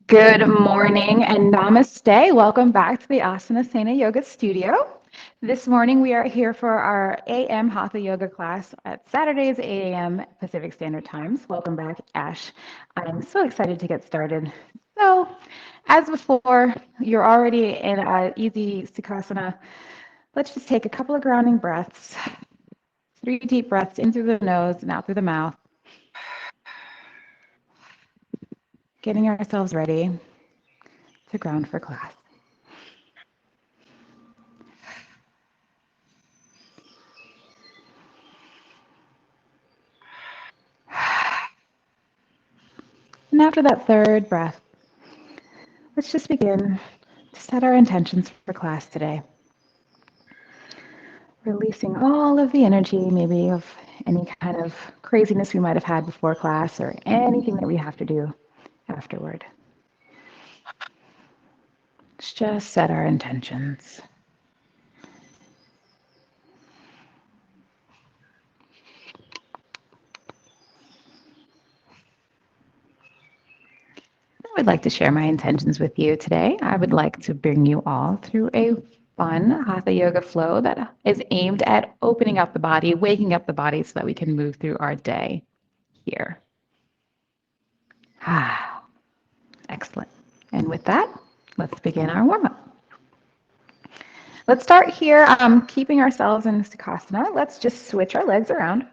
Good morning and namaste. Welcome back to the Asana Sana Yoga studio. This morning we are here for our AM Hatha Yoga class at Saturdays, 8 a.m. Pacific Standard Times. Welcome back, Ash. I'm so excited to get started. So, as before, you're already in an easy Sukhasana. Let's just take a couple of grounding breaths. 3 deep breaths in through the nose and out through the mouth. Getting ourselves ready to ground for class. And after that third breath, let's just begin to set our intentions for class today. Releasing all of the energy, maybe of any kind of craziness we might have had before class or anything that we have to do afterward. Let's just set our intentions. I would like to share my intentions with you today. I would like to bring you all through a fun Hatha Yoga flow that is aimed at opening up the body, waking up the body so that we can move through our day here. Excellent. And with that, let's begin our warm-up. Let's start here, keeping ourselves in Sukhasana. Let's just switch our legs around,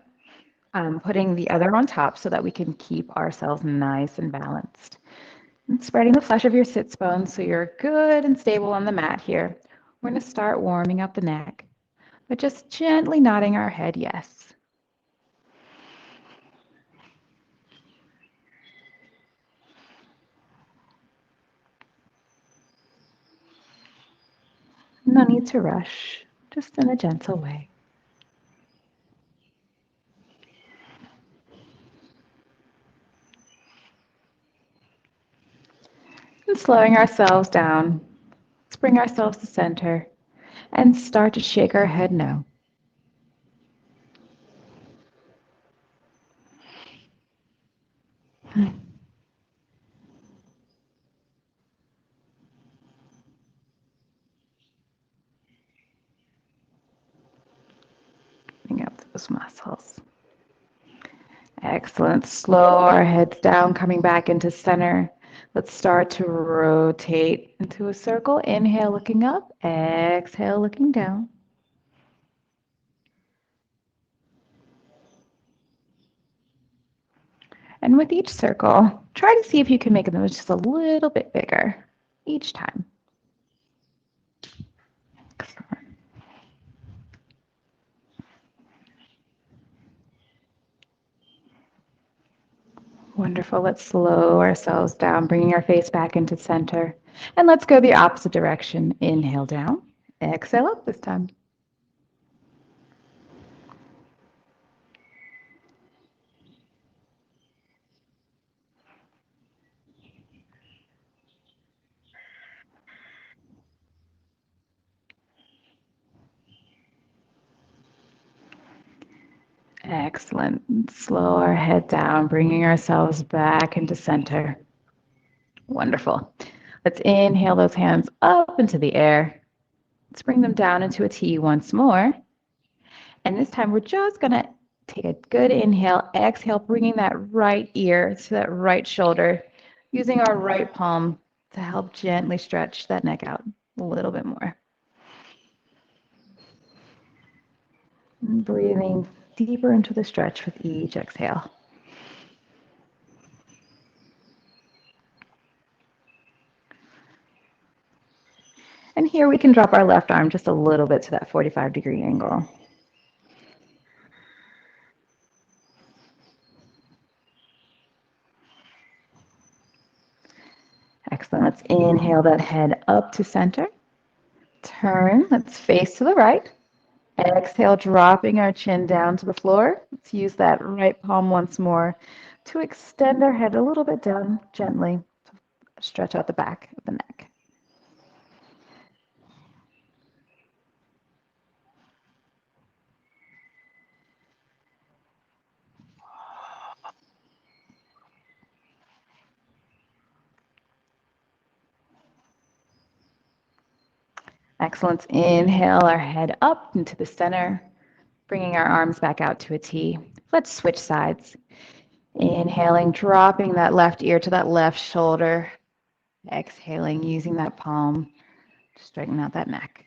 putting the other on top so that we can keep ourselves nice and balanced. And spreading the flesh of your sits bones so you're good and stable on the mat here. We're going to start warming up the neck, but just gently nodding our head yes. No need to rush, just in a gentle way. And slowing ourselves down, let's bring ourselves to center and start to shake our head no. Bring up those muscles. Excellent. Slow our heads down, coming back into center. Let's start to rotate into a circle. Inhale, looking up. Exhale, looking down. And with each circle, try to see if you can make them just a little bit bigger each time. Excellent. Wonderful. Let's slow ourselves down, bringing our face back into center. And let's go the opposite direction. Inhale down. Exhale up this time. Excellent. Slow our head down, bringing ourselves back into center. Wonderful. Let's inhale those hands up into the air. Let's bring them down into a T once more. And this time we're just going to take a good inhale, exhale, bringing that right ear to that right shoulder, using our right palm to help gently stretch that neck out a little bit more. And breathing deeper into the stretch with each exhale. And here we can drop our left arm just a little bit to that 45-degree angle. Excellent. Let's inhale that head up to center. Turn. Let's face to the right. Exhale, dropping our chin down to the floor. Let's use that right palm once more to extend our head a little bit down gently to stretch out the back of the neck. Excellent. Inhale our head up into the center, bringing our arms back out to a T. Let's switch sides. Inhaling, dropping that left ear to that left shoulder. Exhaling, using that palm to straighten out that neck.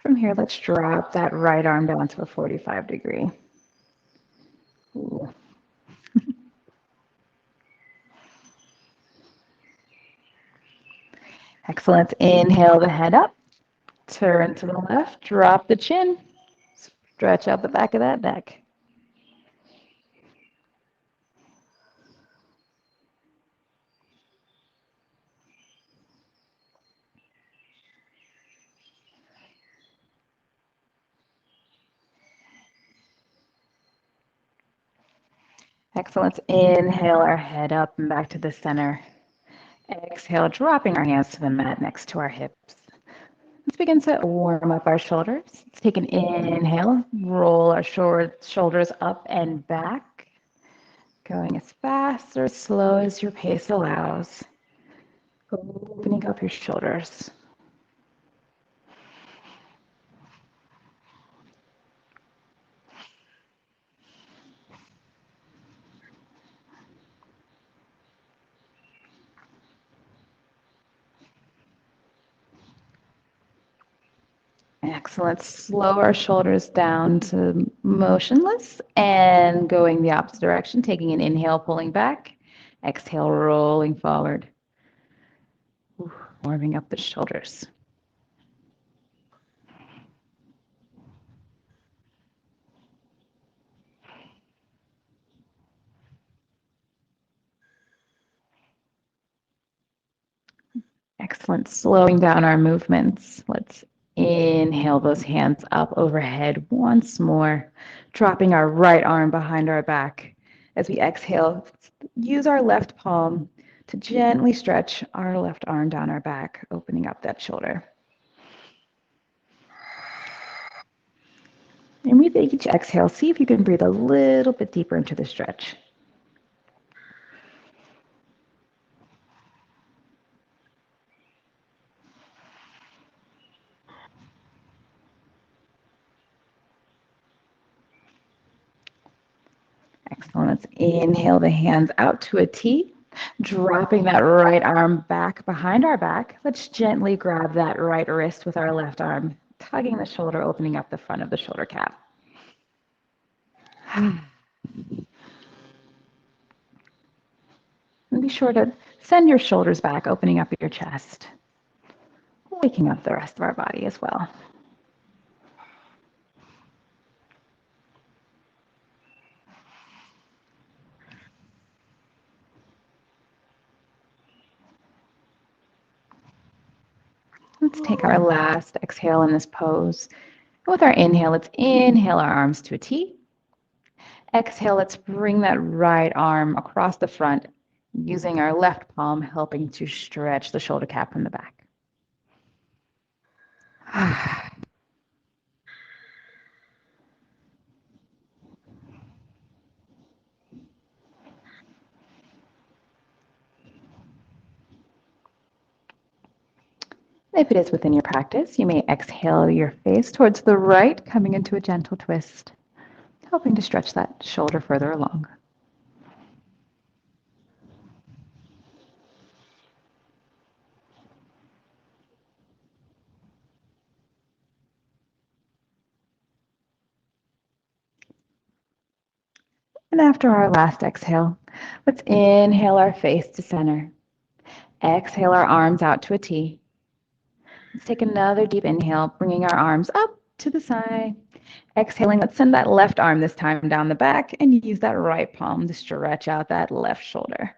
From here, let's drop that right arm down to a 45-degree. Ooh. Excellent. Inhale the head up. Turn to the left. Drop the chin. Stretch out the back of that neck. Excellent. Inhale our head up and back to the center. Exhale, dropping our hands to the mat next to our hips. Let's begin to warm up our shoulders. Let's take an inhale, roll our shoulders up and back, going as fast or as slow as your pace allows. Opening up your shoulders. Excellent. Slow our shoulders down to motionless and going the opposite direction, taking an inhale, pulling back. Exhale, rolling forward. Warming up the shoulders. Excellent. Slowing down our movements. Let's inhale those hands up overhead once more, dropping our right arm behind our back. As we exhale, use our left palm to gently stretch our left arm down our back, opening up that shoulder. And with each exhale, see if you can breathe a little bit deeper into the stretch. Excellent. Let's inhale the hands out to a T, dropping that right arm back behind our back. Let's gently grab that right wrist with our left arm, tugging the shoulder, opening up the front of the shoulder cap. And be sure to send your shoulders back, opening up your chest, waking up the rest of our body as well. Let's take our last exhale in this pose. With our inhale, let's inhale our arms to a T. Exhale, let's bring that right arm across the front, using our left palm, helping to stretch the shoulder cap from the back. If it is within your practice, you may exhale your face towards the right, coming into a gentle twist, helping to stretch that shoulder further along. And after our last exhale, let's inhale our face to center. Exhale our arms out to a T. Let's take another deep inhale, bringing our arms up to the side. Exhaling, let's send that left arm this time down the back and use that right palm to stretch out that left shoulder.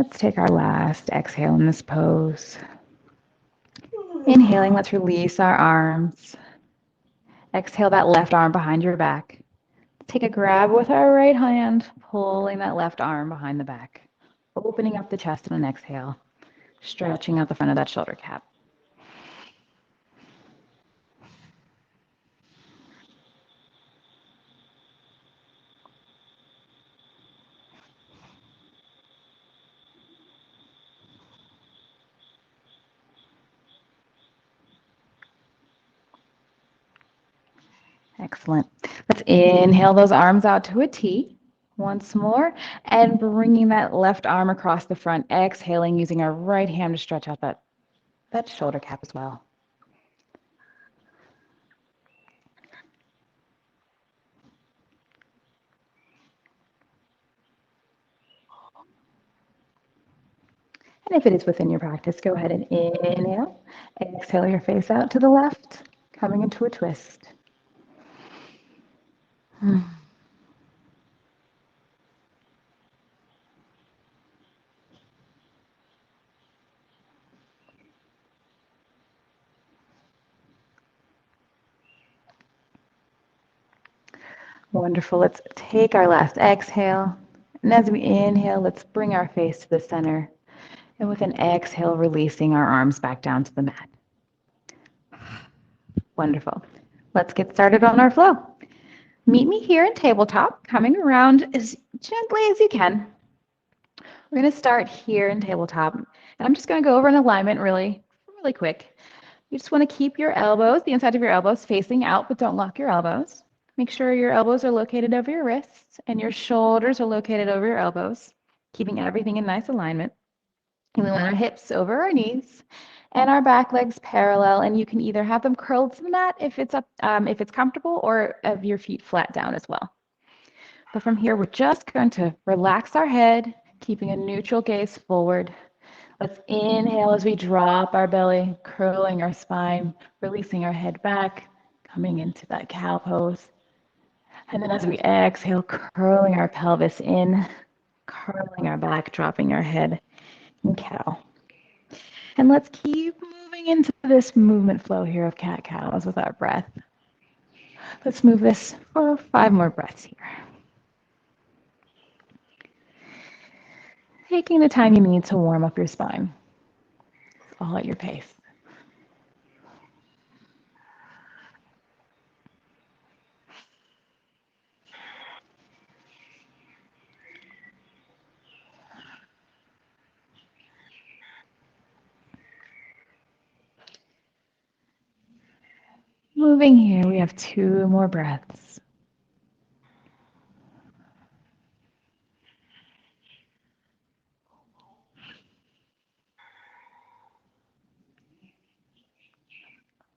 Let's take our last exhale in this pose. Inhaling, let's release our arms. Exhale that left arm behind your back. Take a grab with our right hand, pulling that left arm behind the back. Opening up the chest on an exhale. Stretching out the front of that shoulder cap. Excellent. Let's inhale those arms out to a T once more, and bringing that left arm across the front, exhaling using our right hand to stretch out that shoulder cap as well. And if it is within your practice, go ahead and inhale. Exhale your face out to the left, coming into a twist. Wonderful. Let's take our last exhale. And as we inhale, let's bring our face to the center. And with an exhale, releasing our arms back down to the mat. Wonderful. Let's get started on our flow. Meet me here in tabletop, coming around as gently as you can. We're going to start here in tabletop. And I'm just going to go over an alignment really quick. You just want to keep your elbows, the inside of your elbows, facing out, but don't lock your elbows. Make sure your elbows are located over your wrists and your shoulders are located over your elbows, keeping everything in nice alignment. And we want our hips over our knees and our back legs parallel. And you can either have them curled to the mat if it's comfortable, or have your feet flat down as well. But from here, we're just going to relax our head, keeping a neutral gaze forward. Let's inhale as we drop our belly, curling our spine, releasing our head back, coming into that cow pose. And then as we exhale, curling our pelvis in, curling our back, dropping our head in cow. And let's keep moving into this movement flow here of cat-cows with our breath. Let's move this for 5 more breaths here. Taking the time you need to warm up your spine, all at your pace. Moving here, we have 2 more breaths.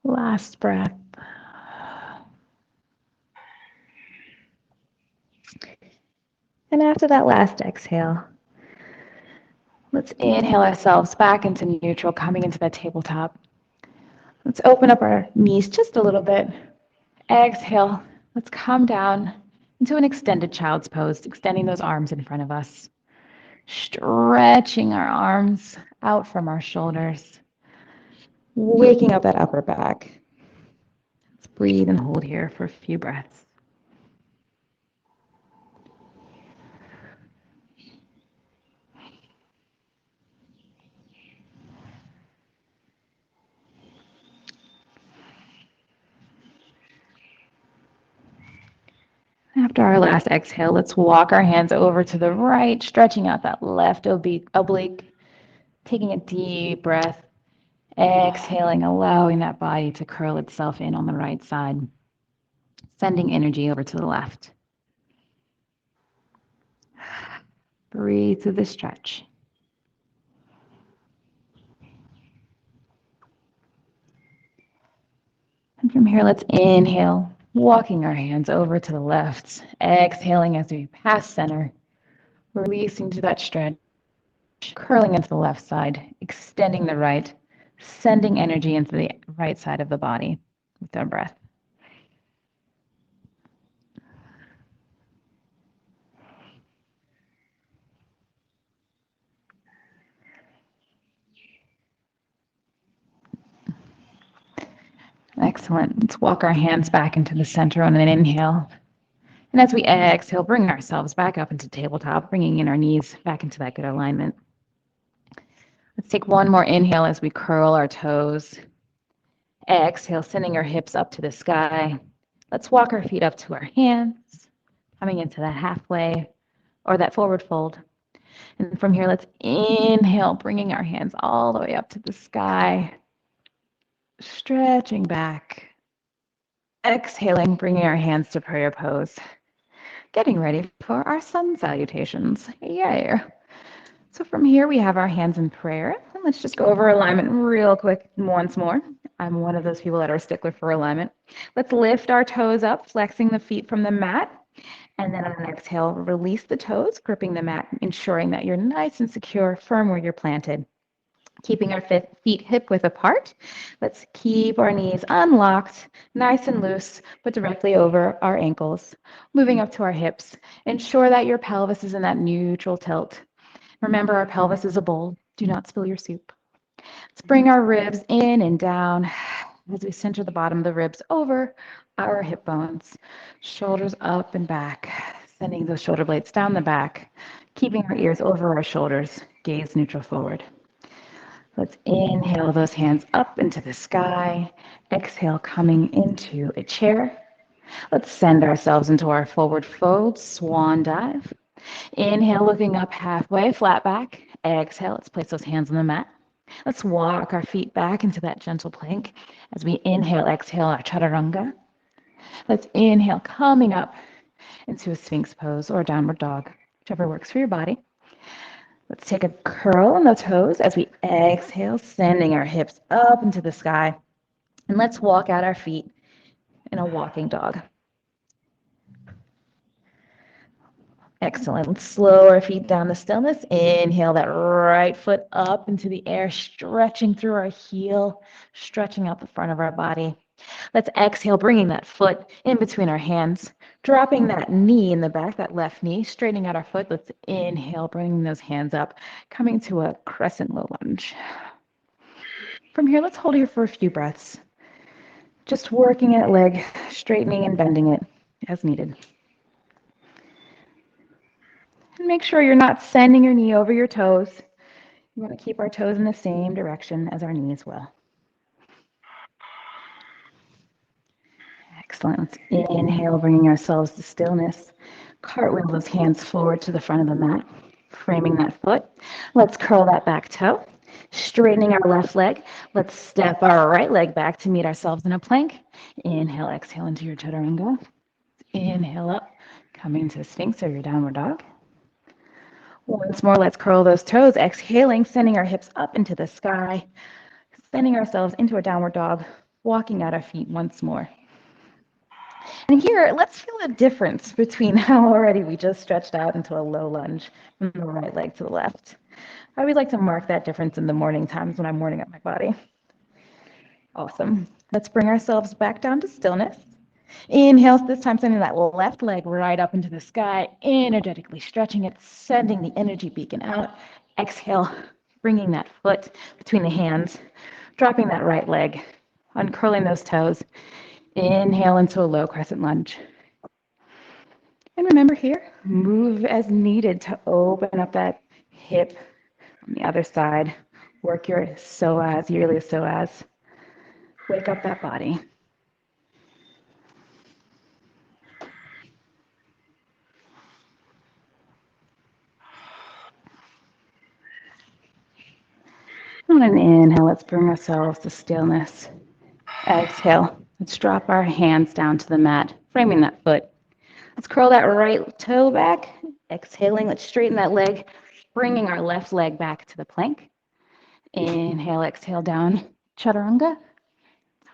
Last breath. And after that last exhale, let's inhale ourselves back into neutral, coming into that tabletop. Let's open up our knees just a little bit. Exhale. Let's come down into an extended child's pose, extending those arms in front of us. Stretching our arms out from our shoulders. Waking up that upper back. Let's breathe and hold here for a few breaths. After our last exhale, let's walk our hands over to the right, stretching out that left oblique, taking a deep breath, exhaling, allowing that body to curl itself in on the right side, sending energy over to the left. Breathe through the stretch. And from here, let's inhale, walking our hands over to the left, exhaling as we pass center, releasing to that stretch, curling into the left side, extending the right, sending energy into the right side of the body with our breath. Excellent. Let's walk our hands back into the center on an inhale. And as we exhale, bring ourselves back up into tabletop, bringing in our knees back into that good alignment. Let's take one more inhale as we curl our toes. Exhale, sending our hips up to the sky. Let's walk our feet up to our hands, coming into that halfway or that forward fold. And from here, let's inhale, bringing our hands all the way up to the sky, stretching back. Exhaling, bringing our hands to prayer pose. Getting ready for our sun salutations. Yay. So from here, we have our hands in prayer. And let's just go over alignment real quick once more. I'm one of those people that are a stickler for alignment. Let's lift our toes up, flexing the feet from the mat. And then on an exhale, release the toes, gripping the mat, ensuring that you're nice and secure, firm where you're planted. Keeping our feet hip width apart. Let's keep our knees unlocked, nice and loose, but directly over our ankles. Moving up to our hips. Ensure that your pelvis is in that neutral tilt. Remember, our pelvis is a bowl. Do not spill your soup. Let's bring our ribs in and down as we center the bottom of the ribs over our hip bones. Shoulders up and back, sending those shoulder blades down the back, keeping our ears over our shoulders, gaze neutral forward. Let's inhale those hands up into the sky. Exhale, coming into a chair. Let's send ourselves into our forward fold, swan dive. Inhale, looking up halfway, flat back. Exhale, let's place those hands on the mat. Let's walk our feet back into that gentle plank. As we inhale, exhale our chaturanga. Let's inhale, coming up into a sphinx pose or downward dog, whichever works for your body. Let's take a curl on the toes as we exhale, sending our hips up into the sky. And let's walk out our feet in a walking dog. Excellent. Let's slow our feet down to stillness. Inhale that right foot up into the air, stretching through our heel, stretching out the front of our body. Let's exhale, bringing that foot in between our hands, dropping that knee in the back, that left knee, straightening out our foot. Let's inhale, bringing those hands up, coming to a crescent low lunge. From here, let's hold here for a few breaths. Just working that leg, straightening and bending it as needed. And make sure you're not sending your knee over your toes. You want to keep our toes in the same direction as our knees will. Excellent. Let's inhale, bringing ourselves to stillness. Cartwheel those hands forward to the front of the mat, framing that foot. Let's curl that back toe, straightening our left leg. Let's step our right leg back to meet ourselves in a plank. Inhale, exhale into your chaturanga. Inhale up, coming to Sphinx or your downward dog. Once more, let's curl those toes, exhaling, sending our hips up into the sky, sending ourselves into a downward dog, walking out our feet once more. And here, let's feel a difference between how already we just stretched out into a low lunge from the right leg to the left. I would like to mark that difference in the morning times when I'm warming up my body. Awesome. Let's bring ourselves back down to stillness. Inhale, this time sending that left leg right up into the sky, energetically stretching it, sending the energy beacon out. Exhale, bringing that foot between the hands, dropping that right leg, uncurling those toes. Inhale into a low crescent lunge. And remember here, move as needed to open up that hip on the other side. Work your psoas, your iliopsoas. Wake up that body. On an inhale, let's bring ourselves to stillness. Exhale, let's drop our hands down to the mat, framing that foot. Let's curl that right toe back. Exhaling, let's straighten that leg, bringing our left leg back to the plank. Inhale, exhale down, chaturanga.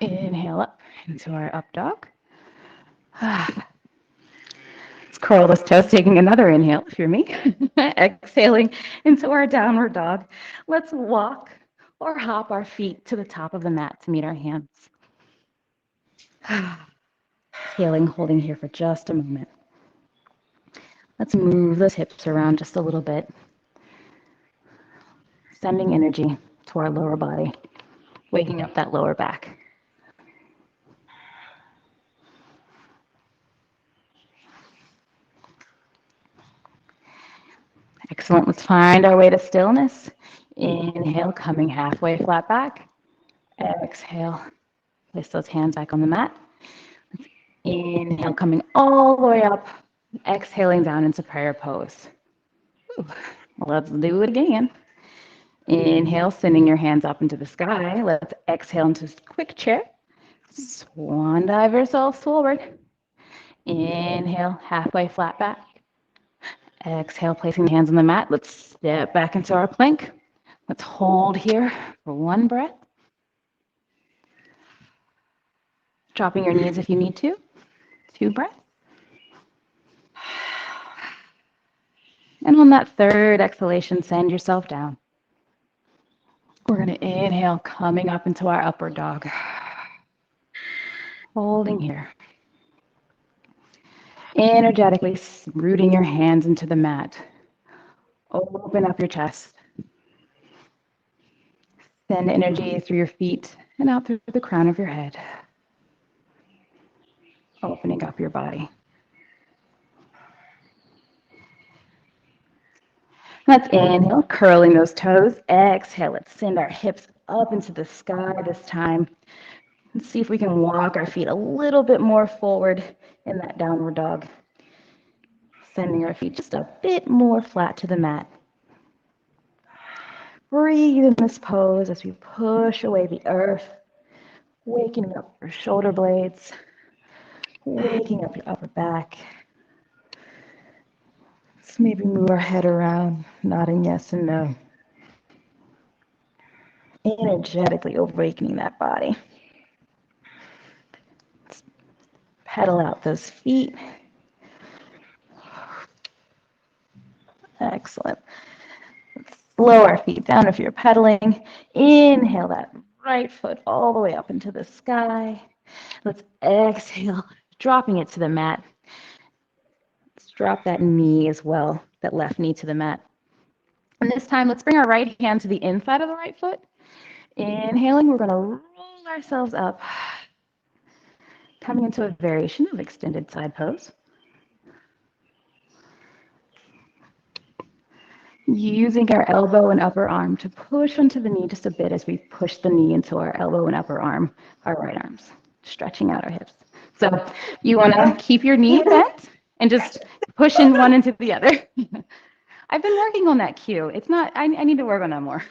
Inhale up into our up dog. Let's curl those toes, taking another inhale if you're me. Exhaling into our downward dog. Let's walk or hop our feet to the top of the mat to meet our hands. Exhaling, holding here for just a moment. Let's move those hips around just a little bit, sending energy to our lower body, waking up that lower back. Excellent. Let's find our way to stillness. Inhale, coming halfway flat back. Exhale, place those hands back on the mat. Inhale, coming all the way up. Exhaling down into prayer pose. Ooh. Let's do it again. Inhale, sending your hands up into the sky. Let's exhale into quick chair. Swan dive yourselves forward. Inhale, halfway flat back. Exhale, placing the hands on the mat. Let's step back into our plank. Let's hold here for one breath. Dropping your knees if you need to. 2 breaths. And on that third exhalation, send yourself down. We're going to inhale, coming up into our upward dog. Holding here. Energetically rooting your hands into the mat. Open up your chest. Send energy through your feet and out through the crown of your head. Opening up your body. Let's inhale, curling those toes. Exhale, let's send our hips up into the sky this time. Let's see if we can walk our feet a little bit more forward in that downward dog. Sending our feet just a bit more flat to the mat. Breathe in this pose as we push away the earth, waking up your shoulder blades, waking up your upper back. Let's maybe move our head around, nodding yes and no. Energetically awakening that body. Let's pedal out those feet. Excellent. Let's slow our feet down if you're pedaling. Inhale that right foot all the way up into the sky. Let's exhale, dropping it to the mat. Let's drop that knee as well, that left knee to the mat. And this time, let's bring our right hand to the inside of the right foot. Inhaling, we're going to roll ourselves up, coming into a variation of extended side pose. Using our elbow and upper arm to push onto the knee just a bit as we push the knee into our elbow and upper arm, our right arms, stretching out our hips. So you want to keep your knee bent and just push in one into the other. I've been working on that cue. It's not, I need to work on that more.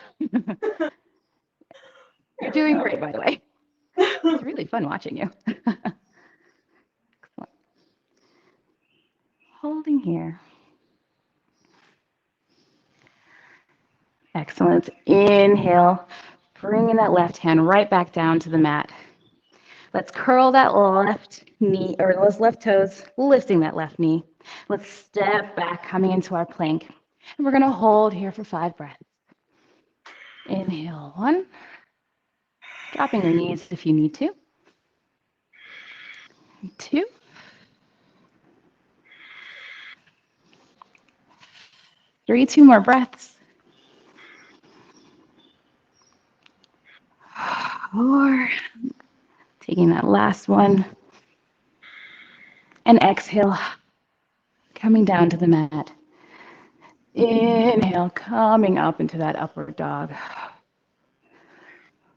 You're doing great, by the way. It's really fun watching you. Holding here. Excellent. Inhale, bringing that left hand right back down to the mat. Let's curl that left knee, or those left toes, lifting that left knee. Let's step back, coming into our plank. And we're going to hold here for 5 breaths. Inhale, 1. Dropping your knees if you need to. 2. 3, 2 more breaths. 4. Taking that last one. And exhale, coming down to the mat. Inhale, coming up into that upward dog.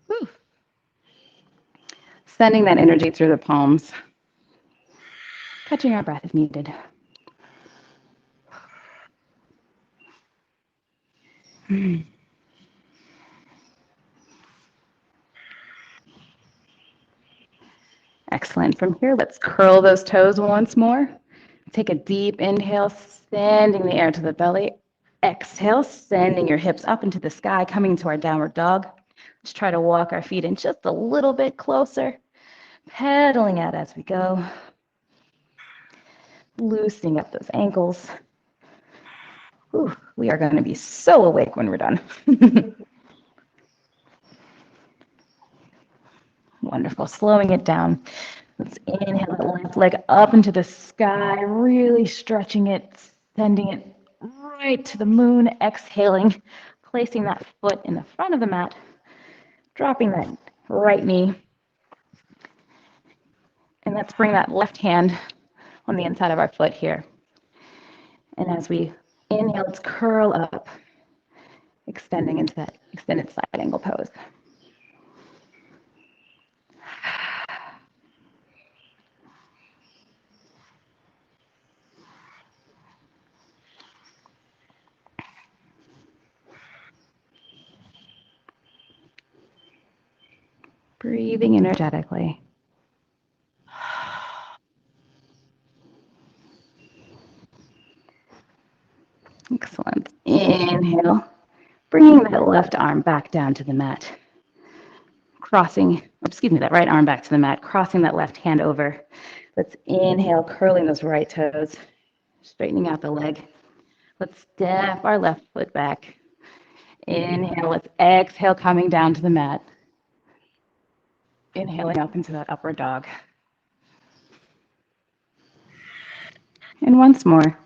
Whew. Sending that energy through the palms. Catching our breath if needed. Excellent. From here, let's curl those toes once more. Take a deep inhale, sending the air to the belly. Exhale, sending your hips up into the sky, coming to our downward dog. Let's try to walk our feet in just a little bit closer, pedaling out as we go. Loosening up those ankles. Whew, we are going to be so awake when we're done. Wonderful. Slowing it down. Let's inhale that left leg up into the sky, really stretching it, sending it right to the moon. Exhaling, placing that foot in the front of the mat, dropping that right knee. And let's bring that left hand on the inside of our foot here. And as we Inhale, let's curl up, extending into that extended side angle pose. Breathing energetically. Excellent. Inhale, bringing that left arm back down to the mat. That right arm back to the mat, crossing that left hand over. Let's inhale, curling those right toes, straightening out the leg. Let's step our left foot back. Inhale, let's exhale, coming down to the mat. Inhaling up into that upward dog. And once more,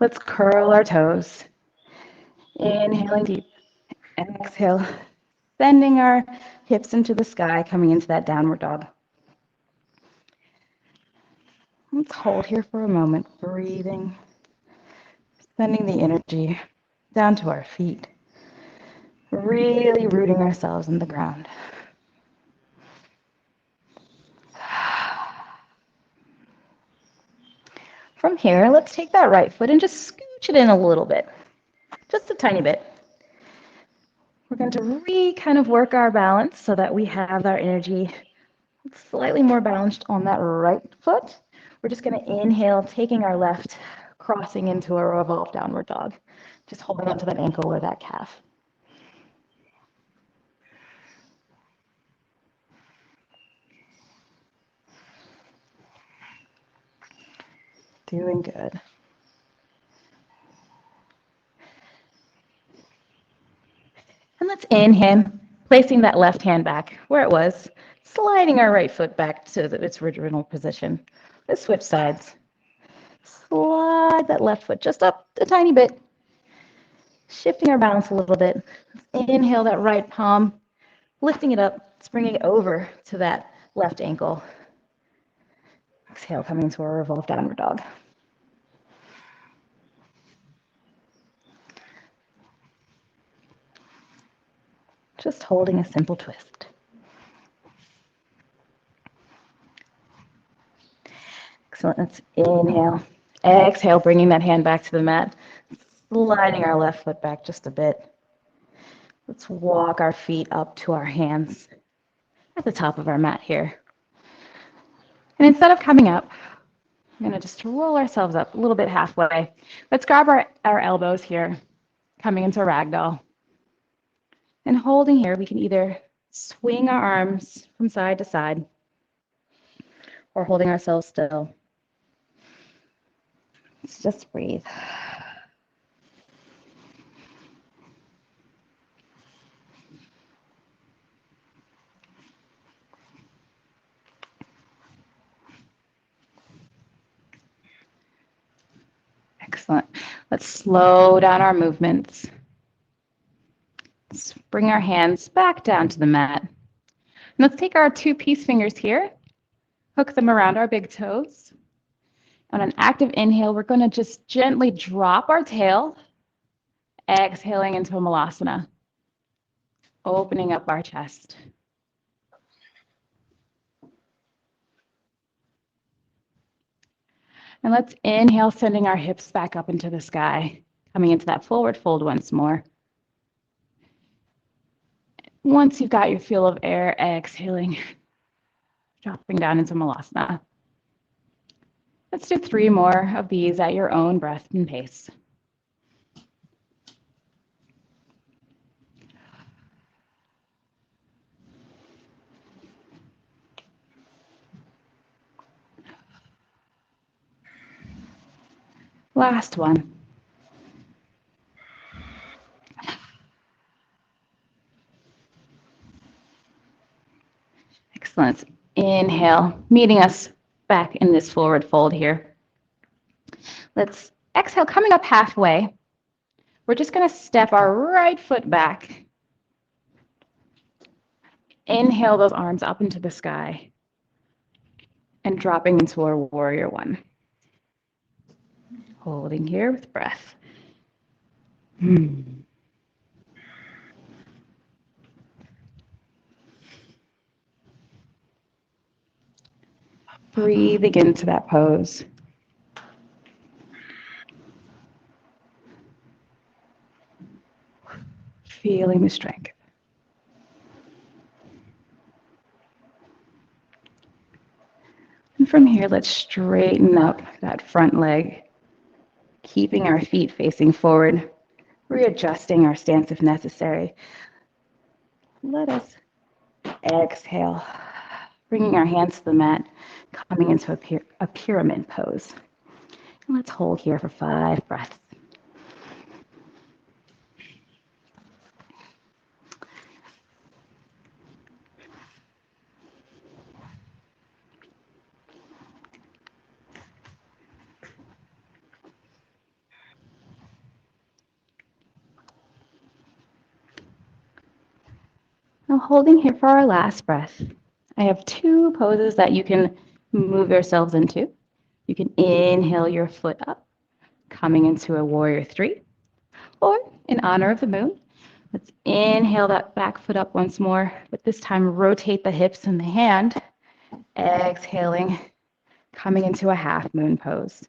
let's curl our toes. Inhaling deep. Exhale, bending our hips into the sky, coming into that downward dog. Let's hold here for a moment, breathing, sending the energy down to our feet, really rooting ourselves in the ground. From here, let's take that right foot and just scooch it in a little bit, just a tiny bit. We're going to kind of work our balance so that we have our energy slightly more balanced on that right foot. We're just going to inhale, taking our left, crossing into a revolved downward dog, just holding onto that ankle or that calf. Doing good. And let's inhale, placing that left hand back where it was, sliding our right foot back to its original position. Let's switch sides. Slide that left foot just up a tiny bit, shifting our balance a little bit. Inhale that right palm, lifting it up, bringing it over to that left ankle. Exhale, coming into a revolved downward dog. Just holding a simple twist. Excellent. Let's inhale. Exhale, bringing that hand back to the mat, sliding our left foot back just a bit. Let's walk our feet up to our hands at the top of our mat here. And instead of coming up, I'm going to just roll ourselves up a little bit halfway. Let's grab our elbows here, coming into ragdoll. And holding here, we can either swing our arms from side to side or holding ourselves still. Let's just breathe. Excellent. Let's slow down our movements. Let's bring our hands back down to the mat. And let's take our two peace fingers here, hook them around our big toes. On an active inhale, we're going to just gently drop our tail, exhaling into a malasana, opening up our chest. And let's inhale, sending our hips back up into the sky, coming into that forward fold once more. Once you've got your feel of air, exhaling, dropping down into malasana. Let's do 3 more of these at your own breath and pace. Last one. Excellent. Inhale, meeting us back in this forward fold here. Let's exhale, coming up halfway. We're just going to step our right foot back. Inhale those arms up into the sky and dropping into our warrior one. Holding here with breath. Breathing into that pose. Feeling the strength. And from here, let's straighten up that front leg, keeping our feet facing forward, readjusting our stance if necessary. Let us exhale, bringing our hands to the mat, coming into a pyramid pose. And let's hold here for 5 breaths. Now holding here for our last breath. I have 2 poses that you can move yourselves into. You can inhale your foot up, coming into a warrior 3, or in honor of the moon, let's inhale that back foot up once more, but this time rotate the hips and the hand, exhaling, coming into a half moon pose.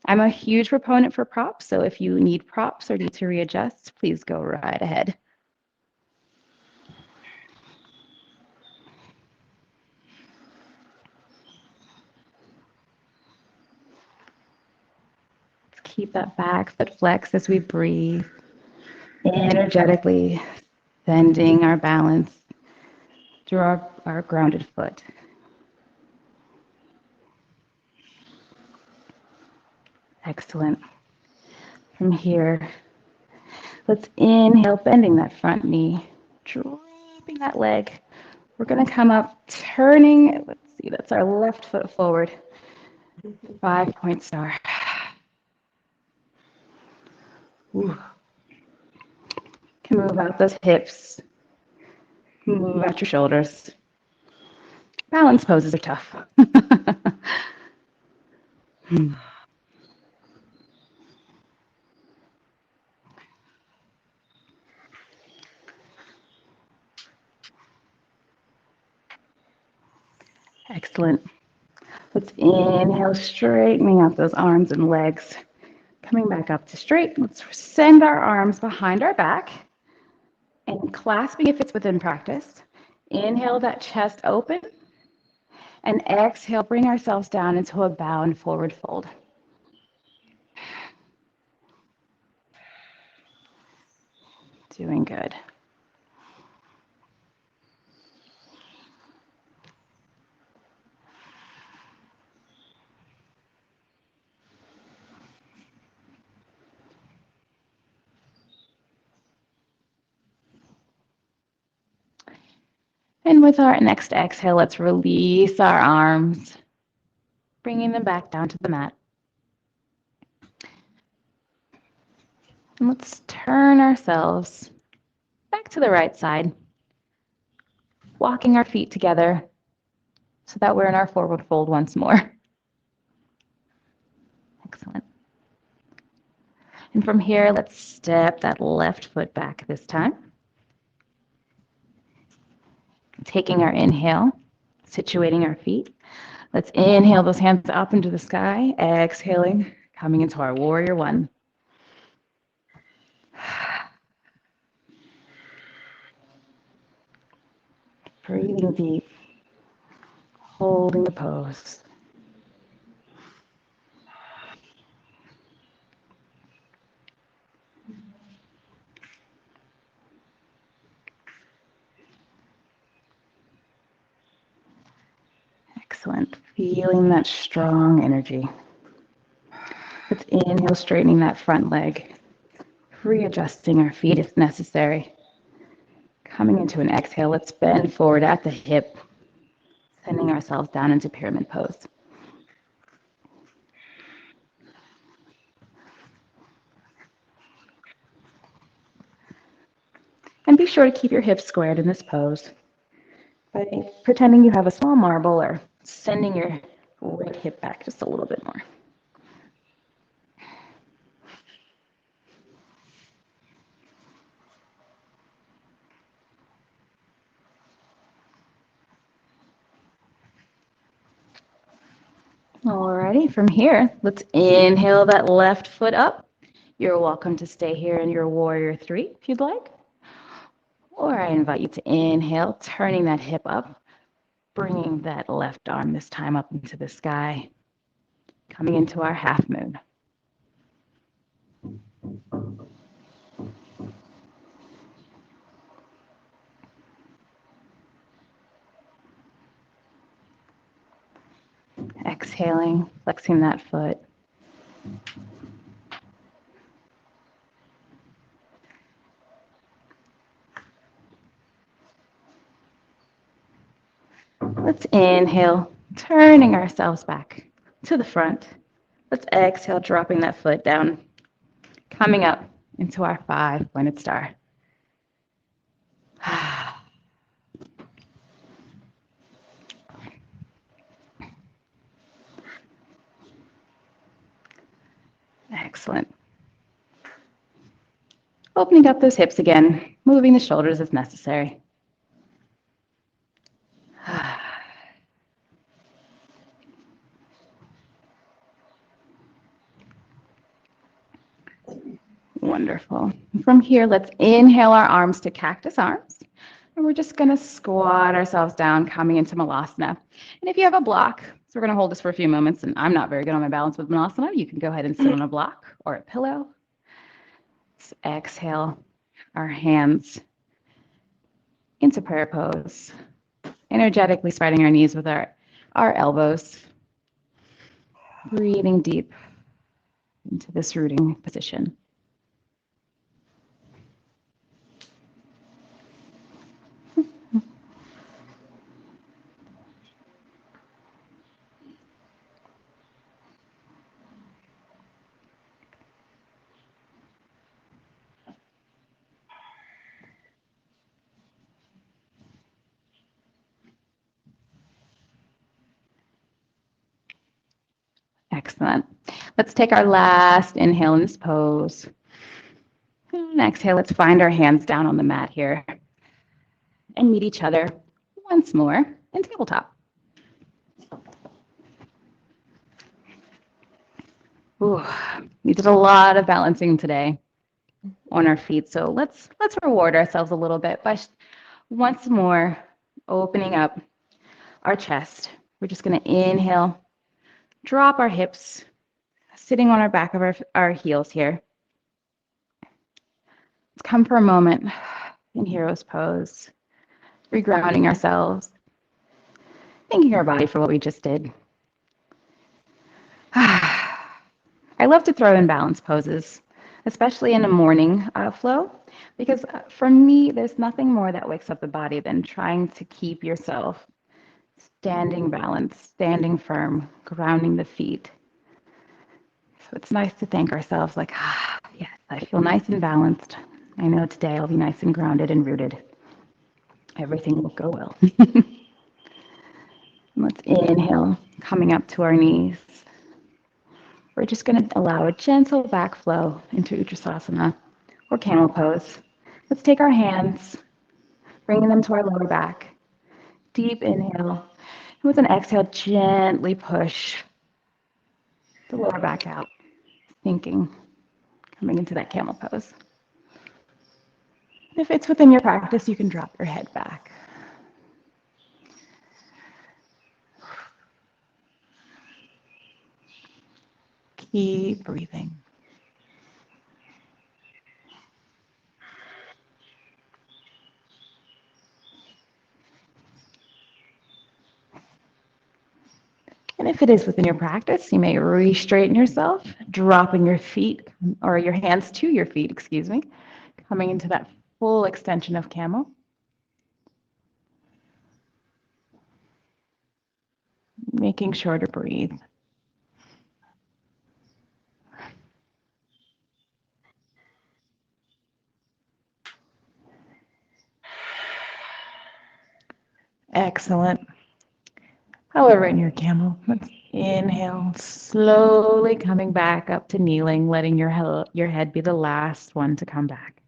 I'm a huge proponent for props, so if you need props or need to readjust, please go right ahead. Keep that back foot flexed as we breathe, energetically bending our balance through our grounded foot. Excellent. From here, let's inhale, bending that front knee, draping that leg. We're going to come up, turning, let's see, that's our left foot forward. 5-point star. Ooh. Can move out those hips, move out your shoulders. Balance poses are tough. Excellent. Let's inhale, straightening out those arms and legs. Coming back up to straight. Let's send our arms behind our back and clasping if it's within practice. Inhale that chest open and exhale, bring ourselves down into a bow and forward fold. Doing good. And with our next exhale, let's release our arms, bringing them back down to the mat. And let's turn ourselves back to the right side, walking our feet together so that we're in our forward fold once more. Excellent. And from here, let's step that left foot back this time. Taking our inhale, situating our feet. Let's inhale those hands up into the sky, exhaling, coming into our warrior 1. Breathing deep, holding the pose. Excellent. Feeling that strong energy. Let's inhale, straightening that front leg, readjusting our feet if necessary. Coming into an exhale, let's bend forward at the hip, sending ourselves down into pyramid pose. And be sure to keep your hips squared in this pose by pretending you have a small marble or sending your right hip back just a little bit more. Alrighty, from here, let's inhale that left foot up. You're welcome to stay here in your warrior three if you'd like. Or I invite you to inhale, turning that hip up, bringing that left arm this time up into the sky, coming into our half moon. Exhaling, flexing that foot. Let's inhale, turning ourselves back to the front. Let's exhale, dropping that foot down, coming up into our 5-pointed star. Excellent. Opening up those hips again, moving the shoulders if necessary. Wonderful. From here, let's inhale our arms to cactus arms. And we're just going to squat ourselves down, coming into Malasana. And if you have a block, so we're going to hold this for a few moments, and I'm not very good on my balance with Malasana, you can go ahead and sit on a block or a pillow. Let's exhale our hands into prayer pose, energetically spreading our knees with our elbows, breathing deep into this rooting position. Excellent. Let's take our last inhale in this pose. And exhale, let's find our hands down on the mat here and meet each other once more in tabletop. Ooh, we did a lot of balancing today on our feet, so let's reward ourselves a little bit by once more opening up our chest. We're just going to inhale, drop our hips, sitting on our back of our heels here. Let's come for a moment in hero's pose, regrounding ourselves, thanking our body for what we just did. I love to throw in balance poses, especially in a morning flow, because for me, there's nothing more that wakes up the body than trying to keep yourself standing balanced, standing firm, grounding the feet. So it's nice to thank ourselves like, yes, I feel nice and balanced. I know today I'll be nice and grounded and rooted. Everything will go well. Let's inhale, coming up to our knees. We're just going to allow a gentle back flow into Uttanasana or Camel Pose. Let's take our hands, bringing them to our lower back. Deep inhale. And with an exhale, gently push the lower back out. Thinking, coming into that Camel Pose. If it's within your practice, you can drop your head back. Keep breathing. And if it is within your practice, you may re-straighten yourself, dropping your feet, or your hands to your feet, excuse me, coming into that full extension of camel. Making sure to breathe. Excellent. However, in your camel, let's inhale, slowly coming back up to kneeling, letting your head be the last one to come back.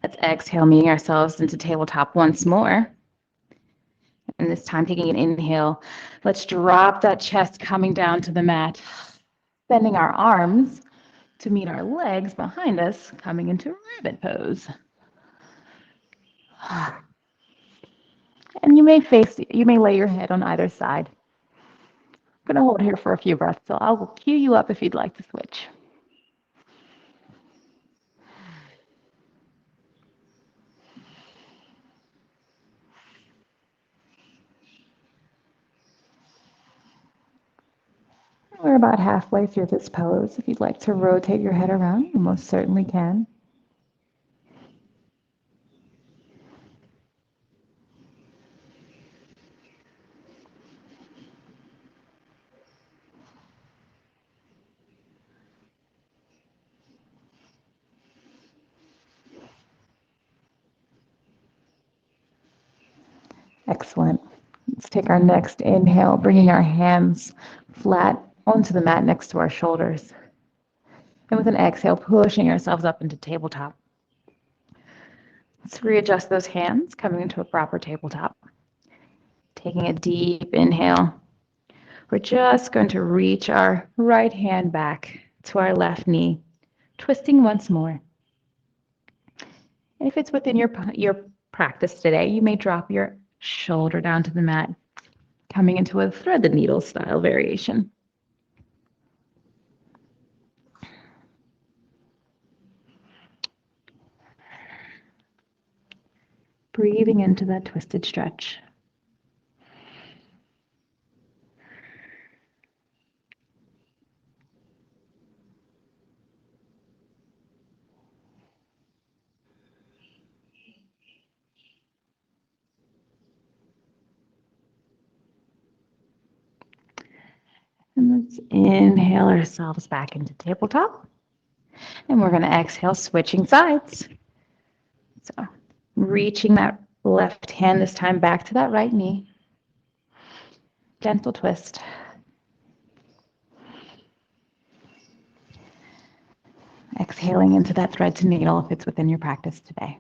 Let's exhale, meeting ourselves into tabletop once more. And this time, taking an inhale, let's drop that chest coming down to the mat, bending our arms to meet our legs behind us, coming into rabbit pose. And you may lay your head on either side. I'm going to hold here for a few breaths, so I'll cue you up if you'd like to switch. We're about halfway through this pose. If you'd like to rotate your head around, you most certainly can. Excellent. Let's take our next inhale, bringing our hands flat onto the mat next to our shoulders. And with an exhale, pushing ourselves up into tabletop. Let's readjust those hands, coming into a proper tabletop. Taking a deep inhale. We're just going to reach our right hand back to our left knee, twisting once more. And if it's within your practice today, you may drop your shoulder down to the mat, coming into a thread the needle style variation. Breathing into that twisted stretch. And let's inhale ourselves back into tabletop. And we're going to exhale, switching sides. So reaching that left hand this time back to that right knee. Gentle twist. Exhaling into that thread to needle if it's within your practice today.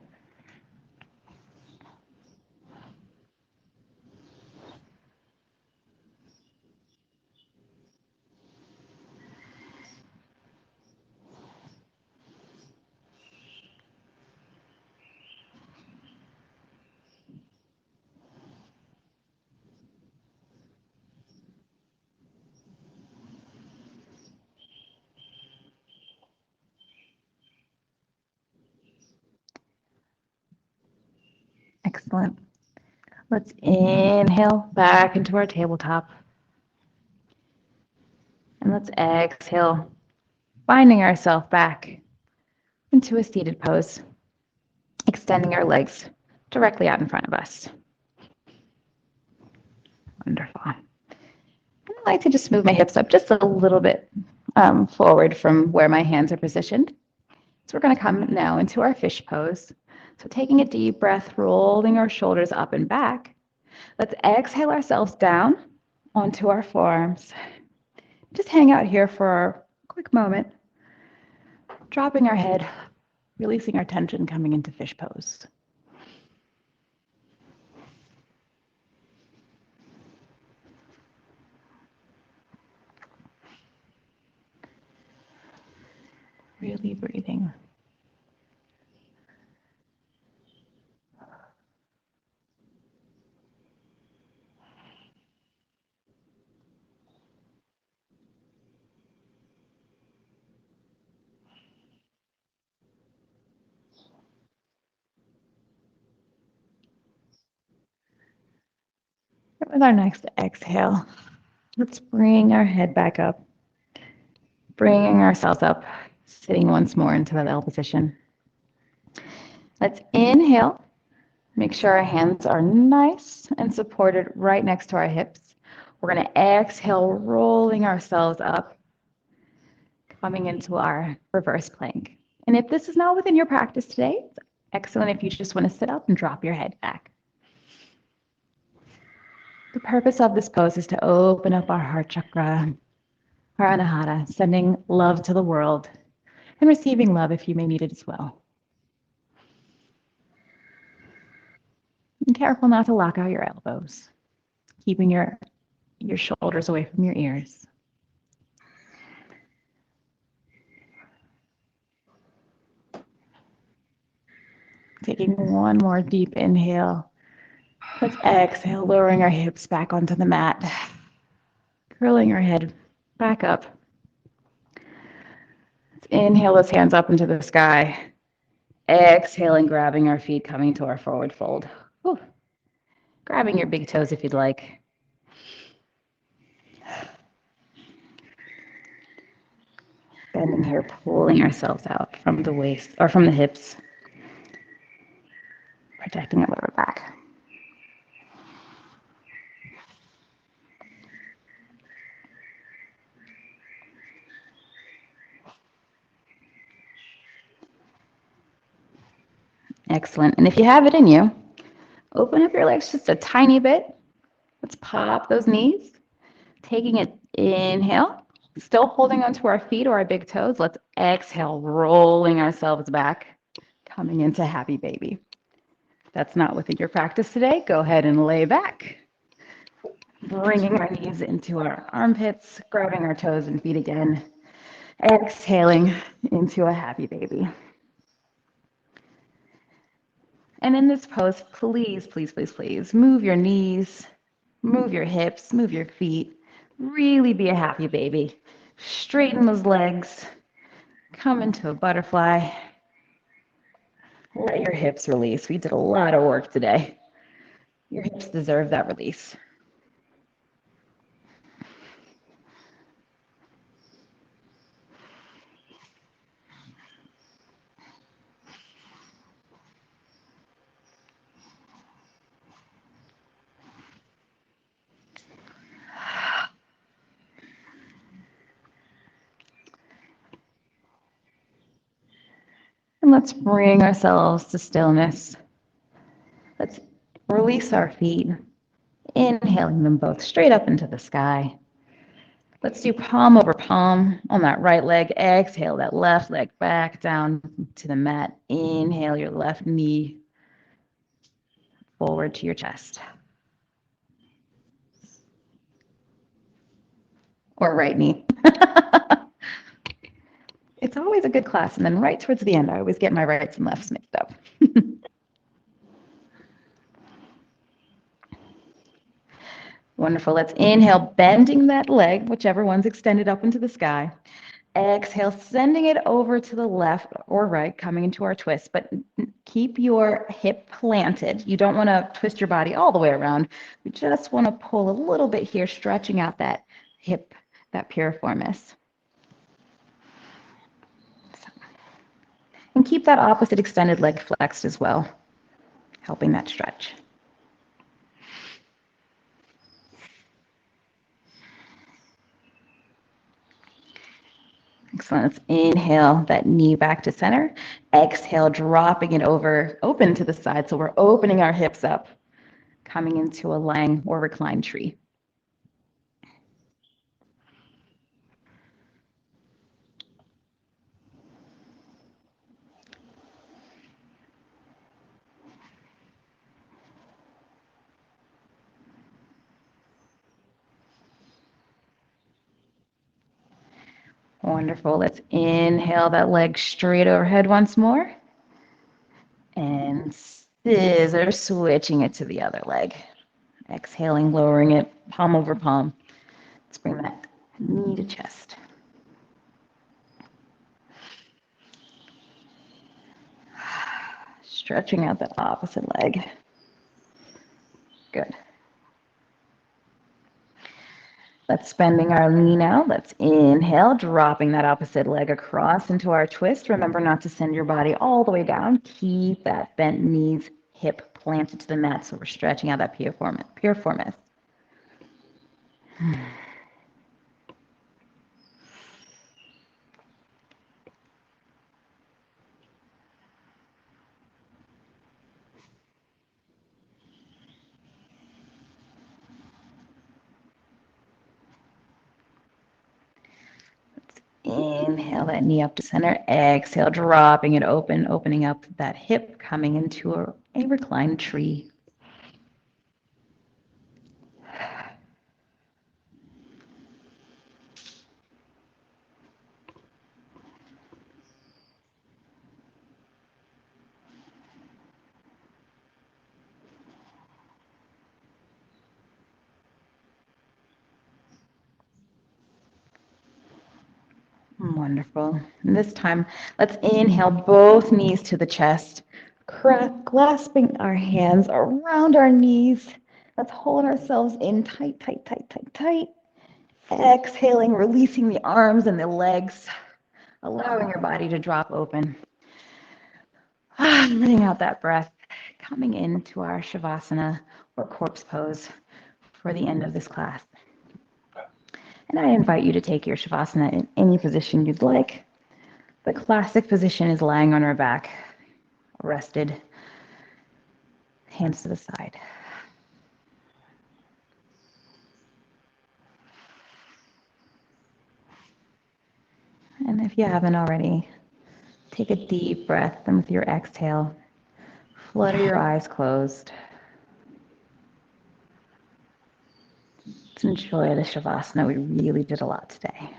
Excellent. Let's inhale back into our tabletop. And let's exhale, finding ourselves back into a seated pose, extending our legs directly out in front of us. Wonderful. I like to just move my hips up just a little bit forward from where my hands are positioned. So we're going to come now into our fish pose. So taking a deep breath, rolling our shoulders up and back. Let's exhale ourselves down onto our forearms. Just hang out here for a quick moment, dropping our head, releasing our tension, coming into fish pose. Really breathing. With our next exhale, let's bring our head back up, bringing ourselves up, sitting once more into that L position. Let's inhale. Make sure our hands are nice and supported right next to our hips. We're going to exhale, rolling ourselves up, coming into our reverse plank. And if this is not within your practice today, it's excellent if you just want to sit up and drop your head back. The purpose of this pose is to open up our heart chakra, our anahata, sending love to the world and receiving love if you may need it as well. And careful not to lock out your elbows. keeping your shoulders away from your ears. Taking one more deep inhale. Let's exhale, lowering our hips back onto the mat. Curling our head back up. Let's inhale those hands up into the sky. Exhaling, grabbing our feet, coming to our forward fold. Whew. Grabbing your big toes if you'd like. Bending here, pulling ourselves out from the waist or from the hips. Protecting our lower back. Excellent. And if you have it in you, open up your legs just a tiny bit. Let's pop those knees. Taking it, inhale. Still holding onto our feet or our big toes. Let's exhale, rolling ourselves back, coming into happy baby. If that's not within your practice today, go ahead and lay back. Bringing our knees into our armpits, grabbing our toes and feet again. Exhaling into a happy baby. And in this pose, please, please, please, please move your knees, move your hips, move your feet. Really be a happy baby. Straighten those legs. Come into a butterfly. Let your hips release. We did a lot of work today. Your hips deserve that release. And let's bring ourselves to stillness. Let's release our feet, inhaling them both straight up into the sky. Let's do palm over palm on that right leg. Exhale that left leg back down to the mat. Inhale your left knee forward to your chest. Or right knee. It's always a good class. And then right towards the end, I always get my rights and lefts mixed up. Wonderful. Let's inhale, bending that leg, whichever one's extended up into the sky. Exhale, sending it over to the left or right, coming into our twist, but keep your hip planted. You don't want to twist your body all the way around. We just want to pull a little bit here, stretching out that hip, that piriformis. And keep that opposite extended leg flexed as well, helping that stretch. Excellent. Let's inhale that knee back to center. Exhale, dropping it over, open to the side. So we're opening our hips up, coming into a lying or reclined tree. Wonderful. Let's inhale that leg straight overhead once more. And scissor, switching it to the other leg. Exhaling, lowering it, palm over palm. Let's bring that knee to chest. Stretching out that opposite leg. Good. Let's bending our knee now. Let's inhale, dropping that opposite leg across into our twist. Remember not to send your body all the way down. Keep that bent knees, hip planted to the mat, so we're stretching out that piriformis. Inhale that knee up to center. Exhale, dropping it open, opening up that hip, coming into a reclined tree. Wonderful. And this time, let's inhale both knees to the chest, clasping our hands around our knees. Let's hold ourselves in tight, tight, tight, tight, tight. Exhaling, releasing the arms and the legs, allowing your body to drop open. Letting out that breath, coming into our Shavasana or corpse pose for the end of this class. And I invite you to take your Shavasana in any position you'd like. The classic position is lying on our back, rested, hands to the side. And if you haven't already, take a deep breath, and with your exhale, flutter your eyes closed. Let's enjoy the Shavasana. We really did a lot today.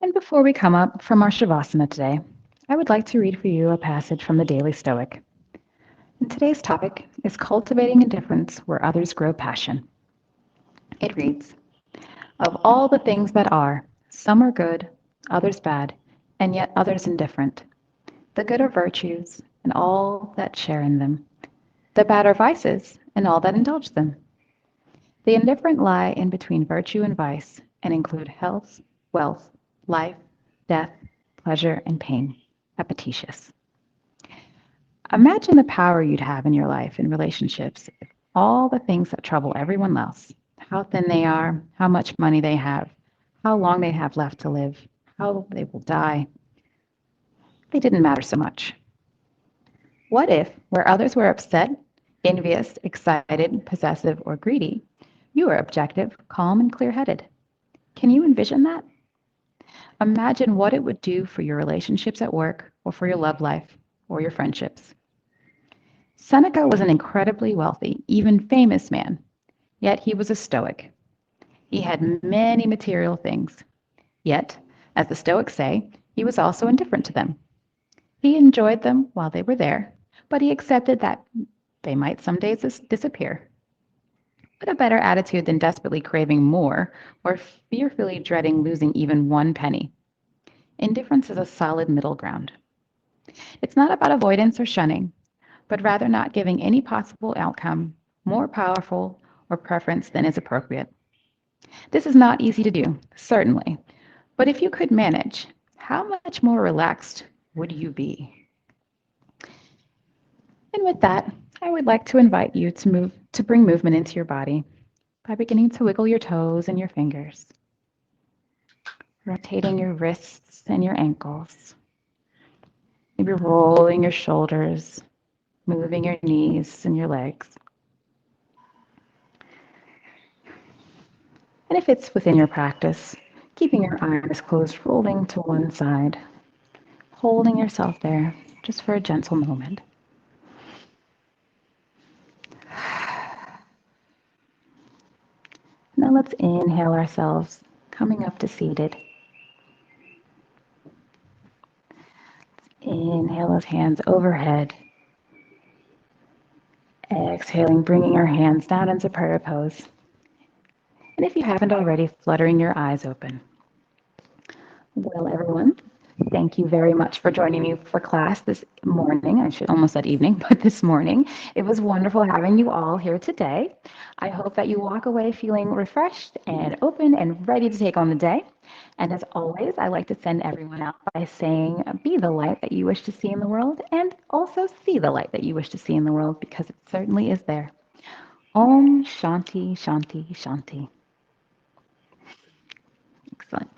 And before we come up from our Shavasana today, I would like to read for you a passage from the Daily Stoic. And today's topic is cultivating indifference where others grow passion. It reads, "Of all the things that are, some are good, others bad, and yet others indifferent. The good are virtues, and all that share in them. The bad are vices, and all that indulge them. The indifferent lie in between virtue and vice, and include health, wealth, life, death, pleasure, and pain. Epictetus." Imagine the power you'd have in your life in relationships if all the things that trouble everyone else, how thin they are, how much money they have, how long they have left to live, how they will die, they didn't matter so much. What if, where others were upset, envious, excited, possessive, or greedy, you were objective, calm, and clear-headed? Can you envision that? Imagine what it would do for your relationships at work, or for your love life, or your friendships. Seneca was an incredibly wealthy, even famous man, yet he was a Stoic. He had many material things, yet, as the Stoics say, he was also indifferent to them. He enjoyed them while they were there, but he accepted that they might some days disappear. What a better attitude than desperately craving more or fearfully dreading losing even one penny. Indifference is a solid middle ground. It's not about avoidance or shunning, but rather not giving any possible outcome more powerful or preference than is appropriate. This is not easy to do, certainly, but if you could manage, how much more relaxed would you be? And with that, I would like to invite you to bring movement into your body by beginning to wiggle your toes and your fingers, rotating your wrists and your ankles, maybe rolling your shoulders, moving your knees and your legs. And if it's within your practice, keeping your eyes closed, rolling to one side, holding yourself there just for a gentle moment. Now let's inhale ourselves, coming up to seated. Inhale those hands overhead. Exhaling, bringing our hands down into prayer pose. And if you haven't already, fluttering your eyes open. Well, everyone, thank you very much for joining me for class this morning. I should almost said evening, but this morning. It was wonderful having you all here today. I hope that you walk away feeling refreshed and open and ready to take on the day. And as always, I like to send everyone out by saying, be the light that you wish to see in the world, and also see the light that you wish to see in the world, because it certainly is there. Om Shanti, Shanti, Shanti. Excellent.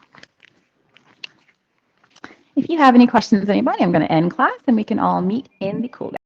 If you have any questions, anybody, I'm going to end class and we can all meet in the cool down.